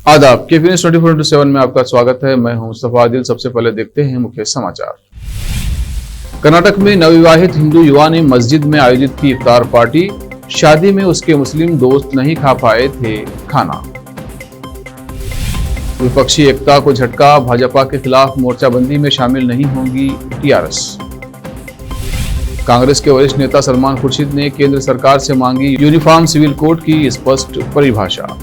आदाब, KP news 24/7 में आपका स्वागत है। मैं हूं मुस्तफा आदिल। सबसे पहले देखते हैं मुख्य समाचार। कर्नाटक में नवविवाहित हिंदू युवा ने मस्जिद में आयोजित की इफ्तार पार्टी। शादी में उसके मुस्लिम दोस्त नहीं खा पाए थे खाना। विपक्षी एकता को झटका, भाजपा के खिलाफ मोर्चाबंदी में शामिल नहीं होंगी टीआरएस। कांग्रेस के वरिष्ठ नेता सलमान खुर्शीद ने केंद्र सरकार से मांगी यूनिफॉर्म सिविल कोड की स्पष्ट परिभाषा।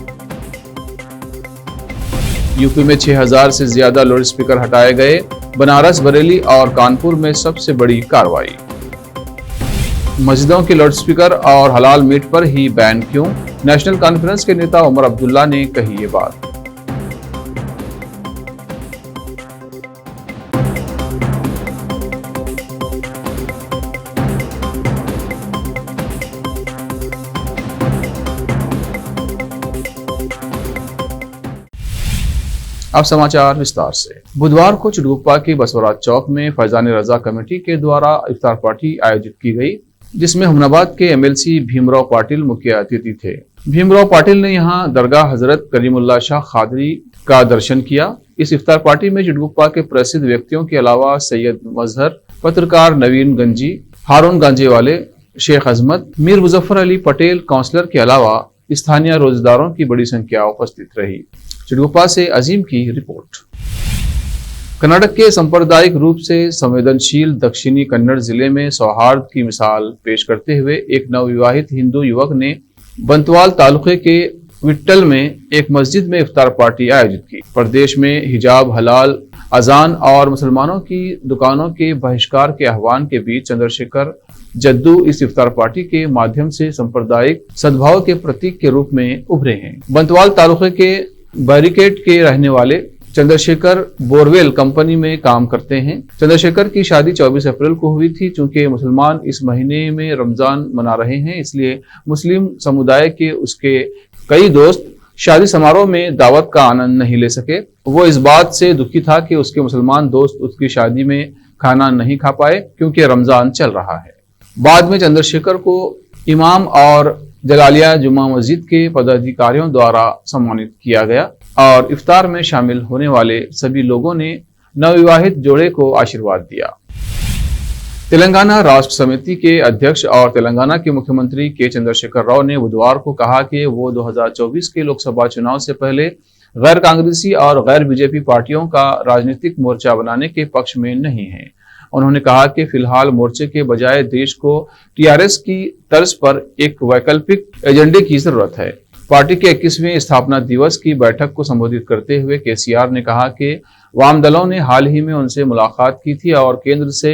यूपी में 6000 से ज्यादा लाउड स्पीकर हटाए गए। बनारस, बरेली और कानपुर में सबसे बड़ी कार्रवाई। मस्जिदों के लाउड स्पीकर और हलाल मीट पर ही बैन क्यों? नेशनल कॉन्फ्रेंस के नेता उमर अब्दुल्ला ने कही ये बात। अब समाचार विस्तार से। बुधवार को चिड़गुप्पा के बसवराज चौक में फैजान रजा कमेटी के द्वारा इफ्तार पार्टी आयोजित की गई, जिसमें हुमनाबाद के एमएलसी भीमराव पाटिल मुख्य अतिथि थे। भीमराव पाटिल ने यहां दरगाह हजरत करीमुल्लाह शाह खादरी का दर्शन किया। इस इफ्तार पार्टी में चिड़गुप्पा के प्रसिद्ध व्यक्तियों के अलावा सैयद मजहर, पत्रकार नवीन गंजी, हारून गांजेवाले, शेख अजमत, मीर मुजफ्फर अली पटेल काउंसलर के अलावा स्थानीय रोजगारों की बड़ी संख्या उपस्थित रही। चिड़गुप्पा से अजीम की रिपोर्ट। कर्नाटक के सांप्रदायिक रूप से संवेदनशील दक्षिणी कन्नड़ जिले में सौहार्द की मिसाल पेश करते हुए एक नवविवाहित हिंदू युवक ने बंतवाल तालुके के विट्टल में एक मस्जिद में इफ्तार पार्टी आयोजित की। प्रदेश में हिजाब, हलाल अजान और मुसलमानों की दुकानों के बहिष्कार के आह्वान के बीच चंद्रशेखर जद्दू इस इफ्तार पार्टी के माध्यम से सांप्रदायिक सद्भाव के प्रतीक के रूप में उभरे हैं। बंतवाल तालुके के बैरिकेड के रहने वाले चंद्रशेखर बोरवेल कंपनी में काम करते हैं। चंद्रशेखर की शादी 24 अप्रैल को हुई थी। चूंकि मुसलमान इस महीने में रमजान मना रहे हैं, इसलिए मुस्लिम समुदाय के उसके कई दोस्त शादी समारोह में दावत का आनंद नहीं ले सके। वो इस बात से दुखी था कि उसके मुसलमान दोस्त उसकी शादी में खाना नहीं खा पाए क्योंकि रमजान चल रहा है। बाद में चंद्रशेखर को इमाम और जलालिया जुम्मा मस्जिद के पदाधिकारियों द्वारा सम्मानित किया गया और इफ्तार में शामिल होने वाले सभी लोगों ने नवविवाहित जोड़े को आशीर्वाद दिया। तेलंगाना राष्ट्र समिति के अध्यक्ष और तेलंगाना के मुख्यमंत्री के चंद्रशेखर राव ने बुधवार को कहा कि वो 2024 के लोकसभा चुनाव से पहले गैर कांग्रेसी और गैर बीजेपी पार्टियों का राजनीतिक मोर्चा बनाने के पक्ष में नहीं है। उन्होंने कहा कि फिलहाल मोर्चे के बजाय देश को टीआरएस की तर्ज पर एक वैकल्पिक एजेंडे की जरूरत है। पार्टी के 21वें स्थापना दिवस की बैठक को संबोधित करते हुए केसीआर ने कहा कि वाम दलों ने हाल ही में उनसे मुलाकात की थी और केंद्र से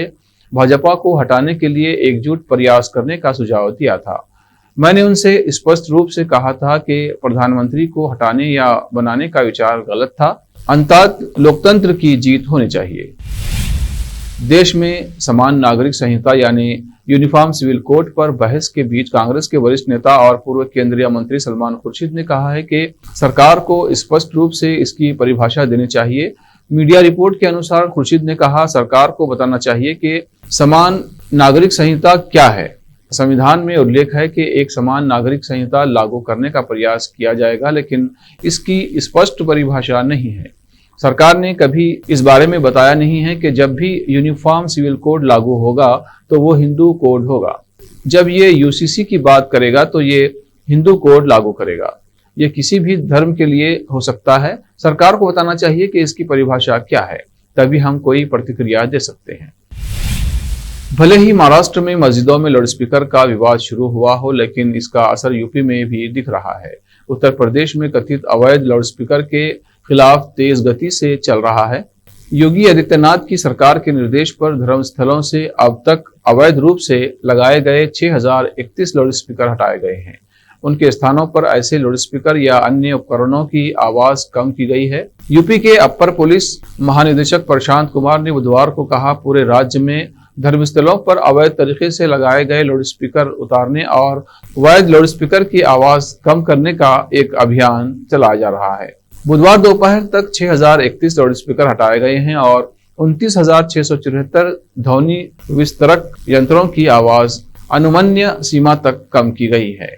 भाजपा को हटाने के लिए एकजुट प्रयास करने का सुझाव दिया था। मैंने उनसे स्पष्ट रूप से कहा था कि प्रधानमंत्री को हटाने या बनाने का विचार गलत था। अंततः लोकतंत्र की जीत होनी चाहिए। देश में समान नागरिक संहिता यानी यूनिफॉर्म सिविल कोड पर बहस के बीच कांग्रेस के वरिष्ठ नेता और पूर्व केंद्रीय मंत्री सलमान खुर्शीद ने कहा है कि सरकार को स्पष्ट रूप से इसकी परिभाषा देनी चाहिए। मीडिया रिपोर्ट के अनुसार खुर्शीद ने कहा, सरकार को बताना चाहिए कि समान नागरिक संहिता क्या है। संविधान में उल्लेख है कि एक समान नागरिक संहिता लागू करने का प्रयास किया जाएगा, लेकिन इसकी स्पष्ट परिभाषा नहीं है। सरकार ने कभी इस बारे में बताया नहीं है कि जब भी यूनिफॉर्म सिविल कोड लागू होगा तो वो हिंदू कोड होगा। जब ये यूसीसी की बात करेगा तो ये हिंदू कोड लागू करेगा। ये किसी भी धर्म के लिए हो सकता है। सरकार को बताना चाहिए कि इसकी परिभाषा क्या है, तभी हम कोई प्रतिक्रिया दे सकते हैं। भले ही महाराष्ट्र में मस्जिदों में लाउडस्पीकर का विवाद शुरू हुआ हो, लेकिन इसका असर यूपी में भी दिख रहा है। उत्तर प्रदेश में कथित अवैध लाउडस्पीकर के खिलाफ तेज गति से चल रहा है। योगी आदित्यनाथ की सरकार के निर्देश पर धर्मस्थलों से अब तक अवैध रूप से लगाए गए 6031 लाउडस्पीकर हटाए गए हैं। उनके स्थानों पर ऐसे लाउडस्पीकर या अन्य उपकरणों की आवाज कम की गई है। यूपी के अपर पुलिस महानिदेशक प्रशांत कुमार ने बुधवार को कहा, पूरे राज्य में धर्मस्थलों पर अवैध तरीके से लगाए गए लाउडस्पीकर उतारने और वैध लाउडस्पीकर की आवाज कम करने का एक अभियान चलाया जा रहा है। बुधवार दोपहर तक 6031 लाउडस्पीकर हटाए गए हैं और 29,674 ध्वनि विस्तरक यंत्रों की आवाज अनुमन्य सीमा तक कम की गई है।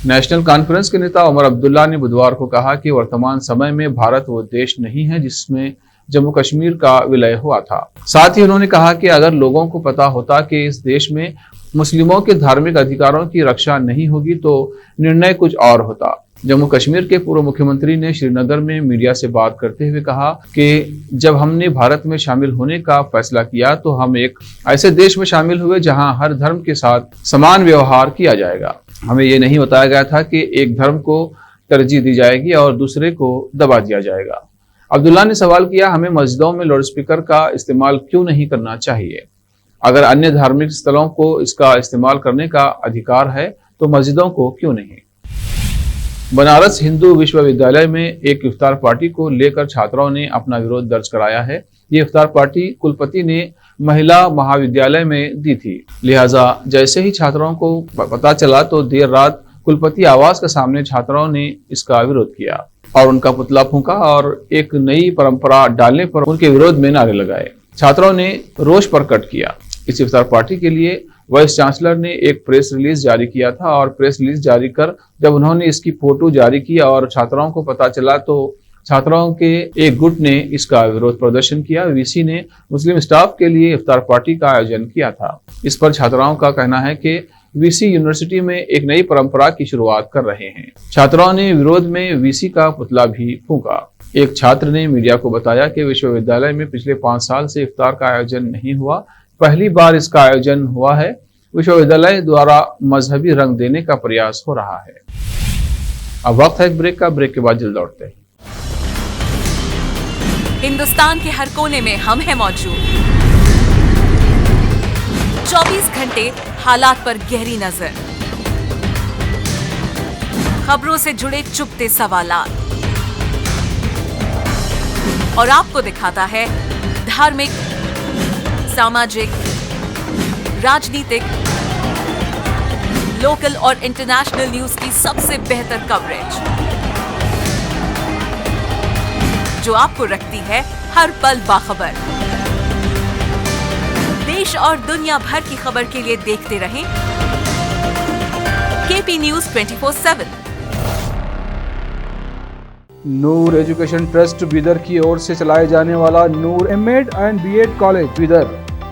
नेशनल कॉन्फ्रेंस के नेता उमर अब्दुल्ला ने बुधवार को कहा कि वर्तमान समय में भारत वो देश नहीं है जिसमें जम्मू कश्मीर का विलय हुआ था। साथ ही उन्होंने कहा कि अगर लोगों को पता होता कि इस देश में मुस्लिमों के धार्मिक अधिकारों की रक्षा नहीं होगी तो निर्णय कुछ और होता। जम्मू कश्मीर के पूर्व मुख्यमंत्री ने श्रीनगर में मीडिया से बात करते हुए कहा कि जब हमने भारत में शामिल होने का फैसला किया तो हम एक ऐसे देश में शामिल हुए जहां हर धर्म के साथ समान व्यवहार किया जाएगा। हमें ये नहीं बताया गया था कि एक धर्म को तरजीह दी जाएगी और दूसरे को दबा दिया जाएगा। अब्दुल्ला ने सवाल किया, हमें मस्जिदों में लाउडस्पीकर का इस्तेमाल क्यों नहीं करना चाहिए? अगर अन्य धार्मिक स्थलों को इसका इस्तेमाल करने का अधिकार है तो मस्जिदों को क्यों नहीं? बनारस हिंदू विश्वविद्यालय में एक इफ्तार पार्टी को लेकर छात्राओं ने अपना विरोध दर्ज कराया है। ये इफ्तार पार्टी कुलपति ने महिला महाविद्यालय में दी थी, लिहाजा जैसे ही छात्राओं को पता चला तो देर रात कुलपति आवास के सामने छात्राओं ने इसका विरोध किया और उनका पुतला फूंका और एक नई परंपरा डालने पर उनके विरोध में नारे लगाए। छात्रों ने रोष प्रकट किया। इस इफ्तार पार्टी के लिए वाइस चांसलर ने एक प्रेस रिलीज जारी किया था और प्रेस रिलीज जारी कर जब उन्होंने इसकी फोटो जारी की और छात्राओं को पता चला तो छात्राओं के एक गुट ने इसका विरोध प्रदर्शन किया। वीसी ने मुस्लिम स्टाफ के लिए इफ्तार पार्टी का आयोजन किया था। इस पर छात्राओं का कहना है कि वीसी यूनिवर्सिटी में एक नई परंपरा की शुरुआत कर रहे हैं। छात्राओं ने विरोध में वीसी का पुतला भी फूंका। एक छात्र ने मीडिया को बताया कि विश्वविद्यालय में पिछले 5 साल से इफ्तार का आयोजन नहीं हुआ, पहली बार इसका आयोजन हुआ है। विश्वविद्यालय द्वारा मजहबी रंग देने का प्रयास हो रहा है। अब वक्त है एक ब्रेक का, ब्रेक के बाद जल्द लौटते हैं। हिंदुस्तान के हर कोने में हम हैं मौजूद। 24 घंटे हालात पर गहरी नजर, खबरों से जुड़े चुपते सवालात और आपको दिखाता है धार्मिक, सामाजिक, राजनीतिक, लोकल और इंटरनेशनल न्यूज की सबसे बेहतर कवरेज जो आपको रखती है हर पल बाखबर। देश और दुनिया भर की खबर के लिए देखते रहें KP news 24/7। Noor education trust Bidar की ओर से चलाए जाने वाला Noor MEd and BEd college Bidar,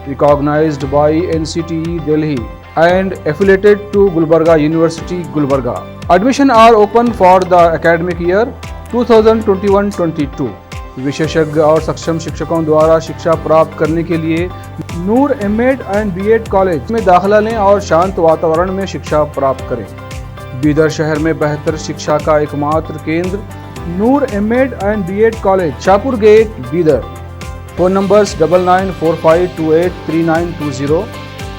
recognized by NCTE Delhi and affiliated to Gulbarga University, Gulbarga. Admission are open for the academic year 2021-22. विशेषज्ञ और सक्षम शिक्षकों द्वारा शिक्षा प्राप्त करने के लिए नूर एमएड एंड बीएड कॉलेज में दाखिला लें और शांत वातावरण में शिक्षा प्राप्त करें। बीदर शहर में बेहतर शिक्षा का एकमात्र केंद्र Noor MEd and BEd college, Shahpur gate, Bidar. Phone numbers 9945283920,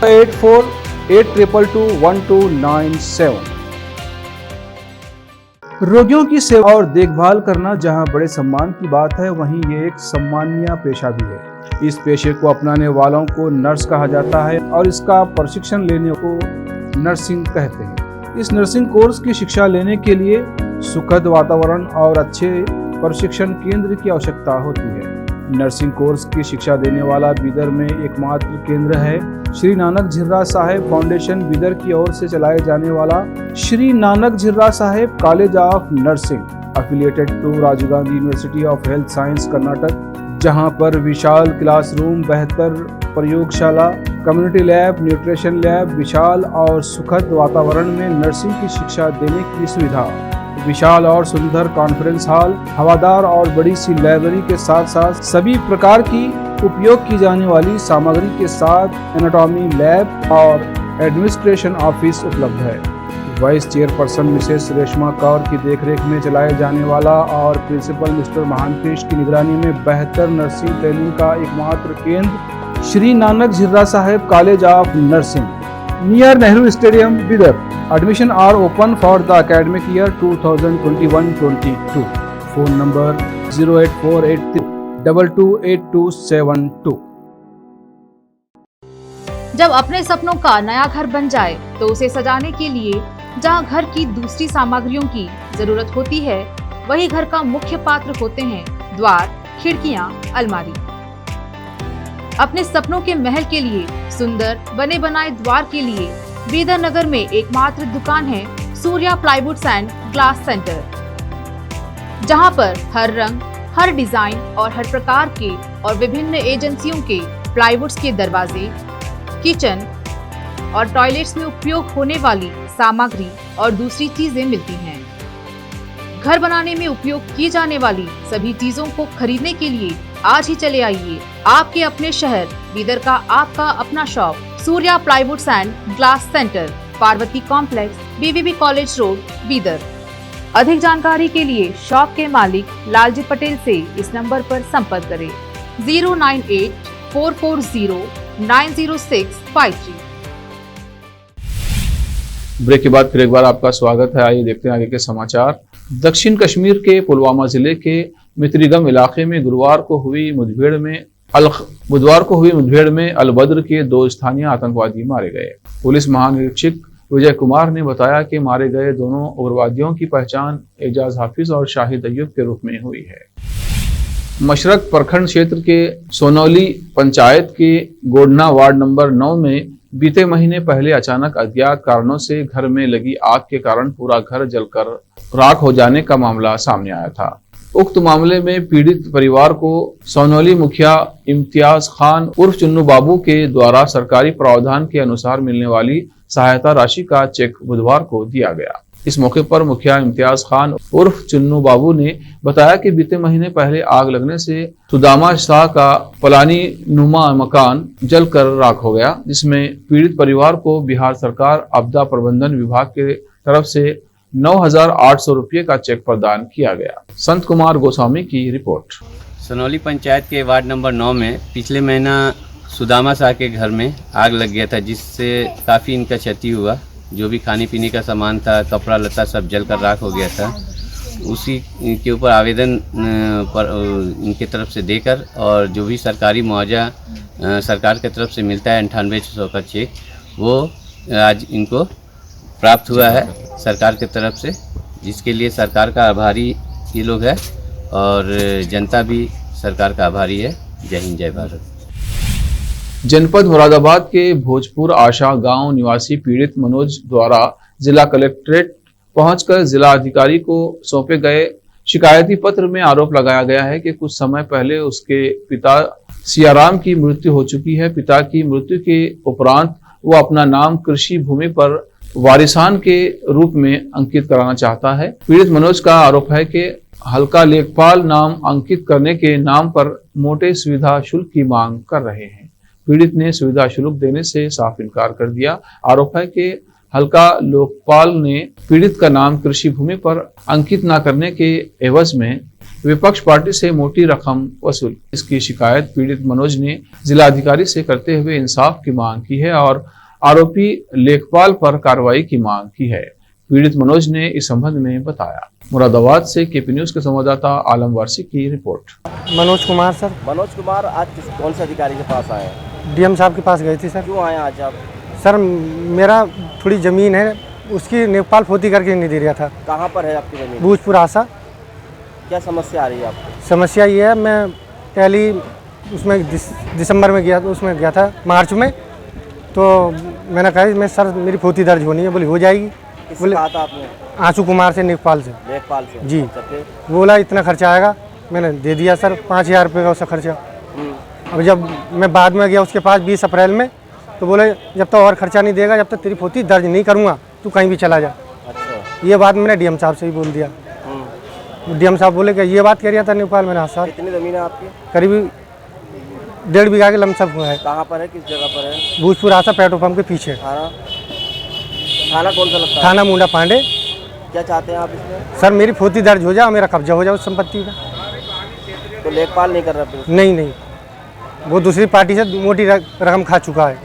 8482221297। रोगियों की सेवा और देखभाल करना जहां बड़े सम्मान की बात है, वहीं ये एक सम्मानीय पेशा भी है। इस पेशे को अपनाने वालों को नर्स कहा जाता है और इसका प्रशिक्षण लेने को नर्सिंग कहते हैं। इस नर्सिंग कोर्स की शिक्षा लेने के लिए सुखद वातावरण और अच्छे प्रशिक्षण केंद्र की आवश्यकता होती है। नर्सिंग कोर्स की शिक्षा देने वाला बीदर में एकमात्र केंद्र है श्री नानक झिर्रा साहेब फाउंडेशन बीदर की ओर से चलाए जाने वाला Shri Nanak Jhirra Sahib college of nursing, affiliated to Rajiv Gandhi university of health science Karnataka, जहां पर विशाल क्लासरूम, बेहतर प्रयोगशाला, कम्युनिटी लैब, न्यूट्रिशन लैब, विशाल और सुखद वातावरण में नर्सिंग की शिक्षा देने की सुविधा, विशाल और सुंदर कॉन्फ्रेंस हॉल, हवादार और बड़ी सी लाइब्रेरी के साथ साथ सभी प्रकार की उपयोग की जाने वाली सामग्री के साथ एनाटॉमी लैब और एडमिनिस्ट्रेशन ऑफिस उपलब्ध है। Vice chairperson Mrs Reshma Kaur की देखरेख में चलाए जाने वाला और प्रिंसिपल मिस्टर महांतेश की निगरानी में बेहतर नर्सिंग ट्रेनिंग का एकमात्र केंद्र Shri Nanak Jhirra Sahib college of nursing, near Nehru stadium, Bidar. Admission are open for the academic year 2021-22. Phone number 08483228272. जब अपने सपनों का नया घर बन जाए तो उसे सजाने के लिए जहां घर की दूसरी सामग्रियों की जरूरत होती है, वही घर का मुख्य पात्र होते हैं द्वार, खिड़कियां, अलमारी। अपने सपनों के महल के लिए सुंदर बने बनाए द्वार के लिए बीदर नगर में एकमात्र दुकान है Surya plywoods and glass centre, जहां पर हर रंग, हर डिजाइन और हर प्रकार के और विभिन्न एजेंसियों के प्लाईवुड्स के दरवाजे, किचन और टॉयलेट्स में उपयोग होने वाली सामग्री और दूसरी चीजें मिलती हैं। घर बनाने में उपयोग की जाने वाली सभी चीजों को खरीदने के लिए आज ही चले आइए आपके अपने शहर बीदर का आपका अपना shop Surya plywoods and glass centre, Parvati complex, BVB college road, Bidar. अधिक जानकारी के लिए शॉप के मालिक लालजी पटेल से इस नंबर पर संपर्क करें 09844090653। ब्रेक के बाद फिर एक बार आपका स्वागत है। आइए देखते हैं आगे के समाचार। दक्षिण कश्मीर के पुलवामा जिले के मित्रिगम इलाके में बुधवार को हुई मुठभेड़ में अलबद्र के 2 स्थानीय आतंकवादी मारे गए। पुलिस महानिरीक्षक विजय कुमार ने बताया कि मारे गए दोनों उग्रवादियों की पहचान एजाज हाफिज और शाहिद अय्यूब के रूप में हुई है। मशरक प्रखंड क्षेत्र के सोनौली पंचायत के गोडना वार्ड नंबर 9 में बीते महीने पहले अचानक अज्ञात कारणों से घर में लगी आग के कारण पूरा घर जलकर राख हो जाने का मामला सामने आया था। उक्त मामले में पीड़ित परिवार को सोनौली मुखिया इम्तियाज खान उर्फ चुन्नू बाबू के द्वारा सरकारी प्रावधान के अनुसार मिलने वाली सहायता राशि का चेक बुधवार को दिया गया। इस मौके पर मुखिया इम्तियाज खान उर्फ चुन्नू बाबू ने बताया कि बीते महीने पहले आग लगने से सुदामा शाह का पलानी नुमा मकान जलकर राख हो गया, जिसमें पीड़ित परिवार को बिहार सरकार आपदा प्रबंधन विभाग के तरफ से 9,800 रुपये का चेक प्रदान किया गया। संत कुमार गोस्वामी की रिपोर्ट। सोनौली पंचायत के वार्ड नंबर 9 में पिछले महीना सुदामा शाह के घर में आग लग गया था, जिससे काफ़ी इनका क्षति हुआ। जो भी खाने पीने का सामान था, कपड़ा लत्ता सब जलकर राख हो गया था। उसी के ऊपर आवेदन पर इनके तरफ से देकर और जो भी सरकारी मुआवजा सरकार की तरफ से मिलता है 9800 का चेक, वो आज इनको प्राप्त हुआ है सरकार की तरफ से, जिसके लिए सरकार का आभारी ये लोग है और जनता भी सरकार का आभारी है। जय हिंद, जय भारत। जनपद मुरादाबाद के भोजपुर आशा गांव निवासी पीड़ित मनोज द्वारा जिला कलेक्ट्रेट पहुंचकर जिला अधिकारी को सौंपे गए शिकायती पत्र में आरोप लगाया गया है कि कुछ समय पहले उसके पिता सियाराम की मृत्यु हो चुकी है। पिता की मृत्यु के उपरांत वो अपना नाम कृषि भूमि पर वारिसान के रूप में अंकित कराना चाहता है। पीड़ित मनोज का आरोप है कि हल्का लेखपाल नाम अंकित करने के नाम पर मोटे सुविधा शुल्क की मांग कर रहे हैं। पीड़ित ने सुविधा शुल्क देने से साफ इनकार कर दिया। आरोप है कि हल्का लोकपाल ने पीड़ित का नाम कृषि भूमि पर अंकित न करने के एवज में विपक्ष पार्टी से मोटी रकम वसूल। इसकी शिकायत पीड़ित मनोज ने जिलाधिकारी से करते हुए इंसाफ की मांग की है और आरोपी लेखपाल पर कार्रवाई की मांग की है। पीड़ित मनोज ने इस संबंध में बताया। मुरादाबाद से केपी न्यूज के संवाददाता आलम वारसी की रिपोर्ट। मनोज कुमार सर। मनोज कुमार आज कौन से अधिकारी के पास आए? डीएम साहब के पास गए थे सर। क्यों आए आज आप? सर मेरा थोड़ी ज़मीन है, उसकी लेखपाल पोती करके नहीं दे रहा था। कहाँ पर है आपकी ज़मीन? भोजपुर आशा। क्या समस्या आ रही है आपको? समस्या ये है, मैं पहली उसमें दिसंबर में गया, तो उसमें गया था मार्च में, तो मैंने कहा मैं सर मेरी पोती दर्ज होनी है। बोले हो जाएगी। बोले कहा था आपने? आंसू कुमार से, लेखपाल से। लेखपाल से जी। बोला इतना खर्चा आएगा, मैंने दे दिया सर 5,000 रुपये का उसका खर्चा। अब जब मैं बाद में गया उसके पास 20 अप्रैल में, तो बोले जब तक और खर्चा नहीं देगा, जब तक तेरी पोती दर्ज नहीं करूँगा तू कहीं भी चला जा। अच्छा। ये बात मैंने डीएम साहब से ही बोल दिया। डीएम साहब बोले कि ये बात कह रहा था नेपाल में। सर कितनी ज़मीन है आपकी? करीब 1.5 बीघा के लमसम है। कहाँ पर है, किस जगह पर है? भोजपुर आशा पेट्रोल पंप के पीछे। थाना कौन सा लगता है? थाना मुंडा पांडे। क्या चाहते हैं आप इसमें? सर मेरी पोती दर्ज हो जाए, मेरा कब्जा हो जाए उस संपत्ति का। तो लेखपाल नहीं कर रहा? नहीं, वो दूसरी पार्टी से मोटी रकम खा चुका है।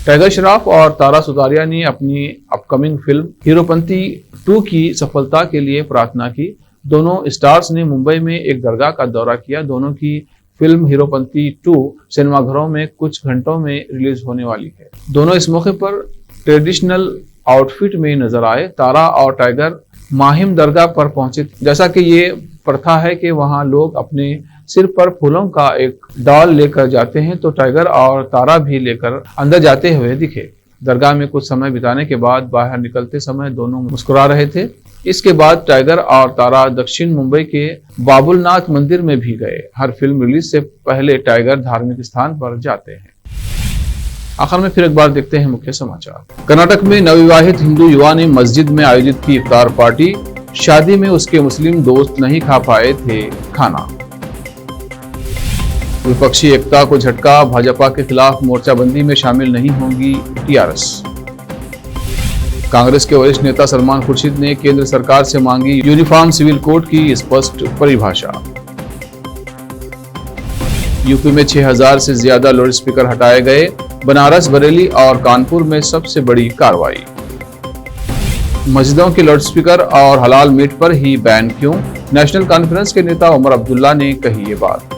टाइगर श्रॉफ और तारा सुतारिया ने अपनी अपकमिंग फिल्म हीरोपंती 2 की सफलता के लिए प्रार्थना की। दोनों स्टार्स ने मुंबई में एक दरगाह का दौरा किया। दोनों की फिल्म हीरोपंती 2 सिनेमाघरों में कुछ घंटों में रिलीज होने वाली है। दोनों इस मौके पर ट्रेडिशनल आउटफिट में नजर आए। तारा और टाइगर माहिम दरगाह पर पहुंचे। जैसा कि ये प्रथा है कि वहां लोग अपने सिर पर फूलों का एक डॉल लेकर जाते हैं, तो टाइगर और तारा भी लेकर अंदर जाते हुए दिखे। दरगाह में कुछ समय बिताने के बाद बाहर निकलते समय दोनों मुस्कुरा रहे थे। इसके बाद टाइगर और तारा दक्षिण मुंबई के बाबुलनाथ मंदिर में भी गए। हर फिल्म रिलीज से पहले टाइगर धार्मिक स्थान पर जाते हैं। आखिर में फिर एक बार देखते हैं मुख्य समाचार। कर्नाटक में नवविवाहित हिंदू युवा ने मस्जिद में आयोजित की इफ्तार पार्टी। शादी में उसके मुस्लिम दोस्त नहीं खा पाए थे खाना। विपक्षी एकता को झटका, भाजपा के खिलाफ मोर्चाबंदी में शामिल नहीं होंगी टीआरएस। कांग्रेस के वरिष्ठ नेता सलमान खुर्शीद ने केंद्र सरकार से मांगी यूनिफॉर्म सिविल कोड की स्पष्ट परिभाषा। यूपी में 6000 से ज्यादा लाउड स्पीकर हटाए गए। बनारस, बरेली और कानपुर में सबसे बड़ी कार्रवाई। मस्जिदों के लाउड स्पीकर और हलाल मीट पर ही बैन क्यों? नेशनल कॉन्फ्रेंस के नेता उमर अब्दुल्ला ने कही ये बात।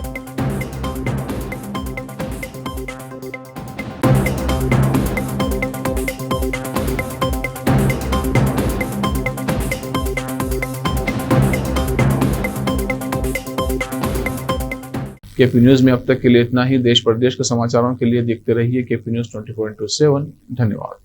केपी न्यूज में अब तक के लिए इतना ही। देश प्रदेश के समाचारों के लिए देखते रहिए केपी न्यूज 24/7। धन्यवाद।